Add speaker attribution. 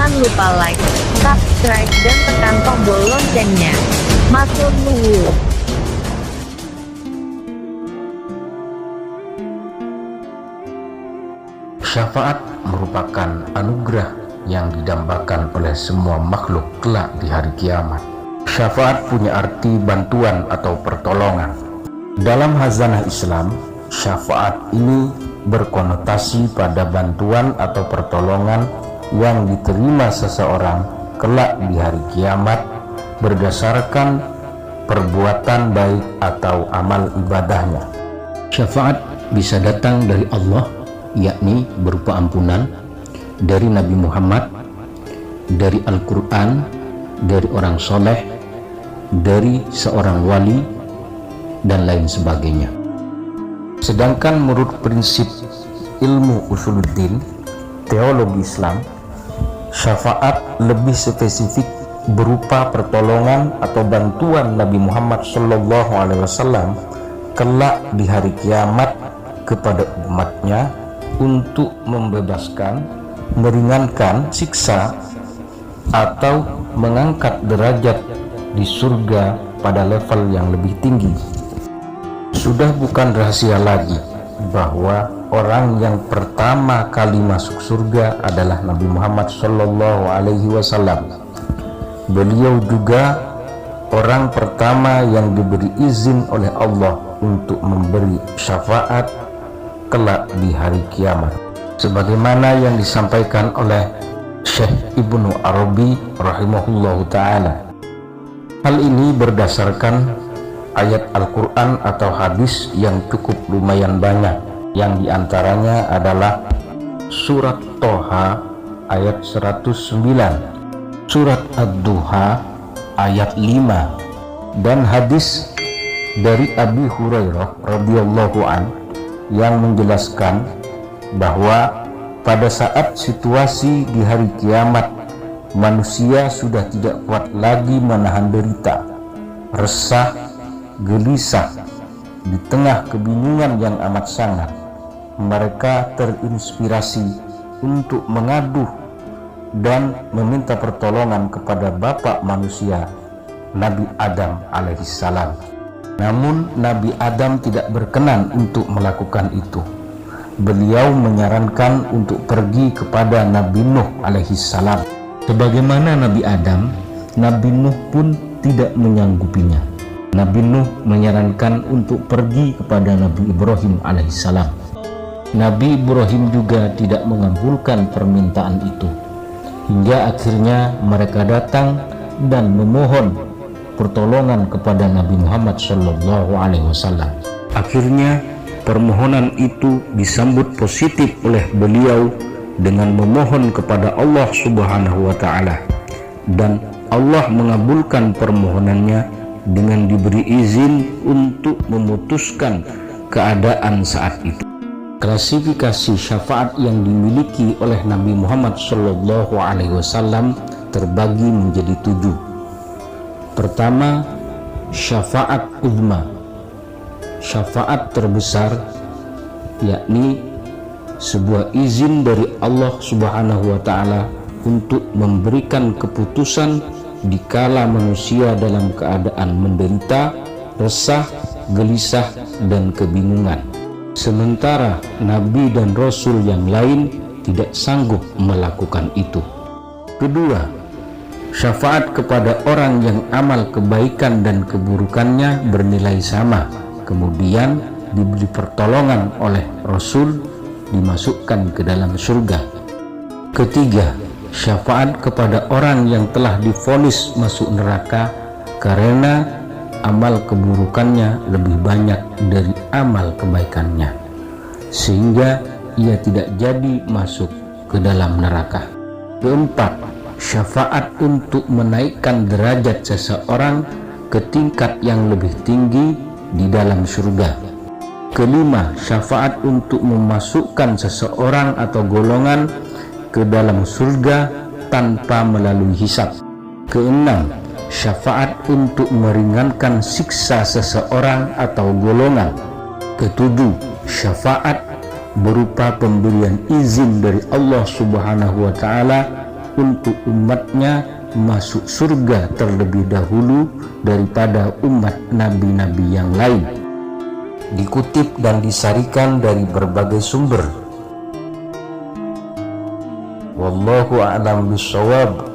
Speaker 1: Jangan lupa like, subscribe, dan tekan tombol loncengnya. Matur nuwun.
Speaker 2: Syafaat merupakan anugerah yang didambakan oleh semua makhluk kelak di hari kiamat. Syafaat punya arti bantuan atau pertolongan. Dalam hazanah Islam, syafaat ini berkonotasi pada bantuan atau pertolongan yang diterima seseorang kelak di hari kiamat berdasarkan perbuatan baik atau amal ibadahnya. Syafaat bisa datang dari Allah, yakni berupa ampunan, dari Nabi Muhammad, dari Al-Quran, dari orang soleh, dari seorang wali, dan lain sebagainya. Sedangkan menurut prinsip ilmu usuluddin, teologi Islam, syafaat lebih spesifik berupa pertolongan atau bantuan Nabi Muhammad SAW kelak di hari kiamat kepada umatnya untuk membebaskan, meringankan siksa, atau mengangkat derajat di surga pada level yang lebih tinggi. Sudah bukan rahasia lagi bahwa orang yang pertama kali masuk surga adalah Nabi Muhammad SAW. Beliau juga orang pertama yang diberi izin oleh Allah untuk memberi syafaat kelak di hari kiamat, sebagaimana yang disampaikan oleh Syekh Ibnu Arabi rahimahullahu ta'ala. Hal ini berdasarkan ayat Al-Quran atau hadis yang cukup lumayan banyak, yang diantaranya adalah surat Toha ayat 109, surat Ad-Duha ayat 5, dan hadis dari Abi Hurairah radhiyallahu anhu yang menjelaskan bahwa pada saat situasi di hari kiamat manusia sudah tidak kuat lagi menahan derita, resah, gelisah di tengah kebingungan yang amat sangat, mereka terinspirasi untuk mengadu dan meminta pertolongan kepada Bapa manusia, Nabi Adam alaihissalam. Namun Nabi Adam tidak berkenan untuk melakukan itu. Beliau menyarankan untuk pergi kepada Nabi Nuh alaihissalam. Sebagaimana Nabi Adam, Nabi Nuh pun tidak menyanggupinya. Nabi Nuh menyarankan untuk pergi kepada Nabi Ibrahim alaihissalam. Nabi Ibrahim juga tidak mengabulkan permintaan itu. Hingga akhirnya mereka datang dan memohon pertolongan kepada Nabi Muhammad SAW. Akhirnya permohonan itu disambut positif oleh beliau dengan memohon kepada Allah Subhanahu wa Ta'ala, dan Allah mengabulkan permohonannya dengan diberi izin untuk memutuskan keadaan saat itu. Klasifikasi syafaat yang dimiliki oleh Nabi Muhammad SAW terbagi menjadi 7. Pertama, syafaat uzma, syafaat terbesar, yakni sebuah izin dari Allah Subhanahu wa Ta'ala untuk memberikan keputusan dikala manusia dalam keadaan menderita, resah, gelisah, dan kebingungan, sementara Nabi dan Rasul yang lain tidak sanggup melakukan itu. Kedua, syafaat kepada orang yang amal kebaikan dan keburukannya bernilai sama, kemudian diberi pertolongan oleh Rasul, dimasukkan ke dalam surga. Ketiga, syafaat kepada orang yang telah divonis masuk neraka karena amal keburukannya lebih banyak dari amal kebaikannya, sehingga ia tidak jadi masuk ke dalam neraka. Keempat, syafaat untuk menaikkan derajat seseorang ke tingkat yang lebih tinggi di dalam surga. Kelima, syafaat untuk memasukkan seseorang atau golongan ke dalam surga tanpa melalui hisab. Keenam, syafaat untuk meringankan siksa seseorang atau golongan. Ketujuh, syafaat berupa pemberian izin dari Allah Subhanahu wa Ta'ala untuk umatnya masuk surga terlebih dahulu daripada umat nabi-nabi yang lain. Dikutip dan disarikan dari berbagai sumber. Wallahu a'lam bishawab.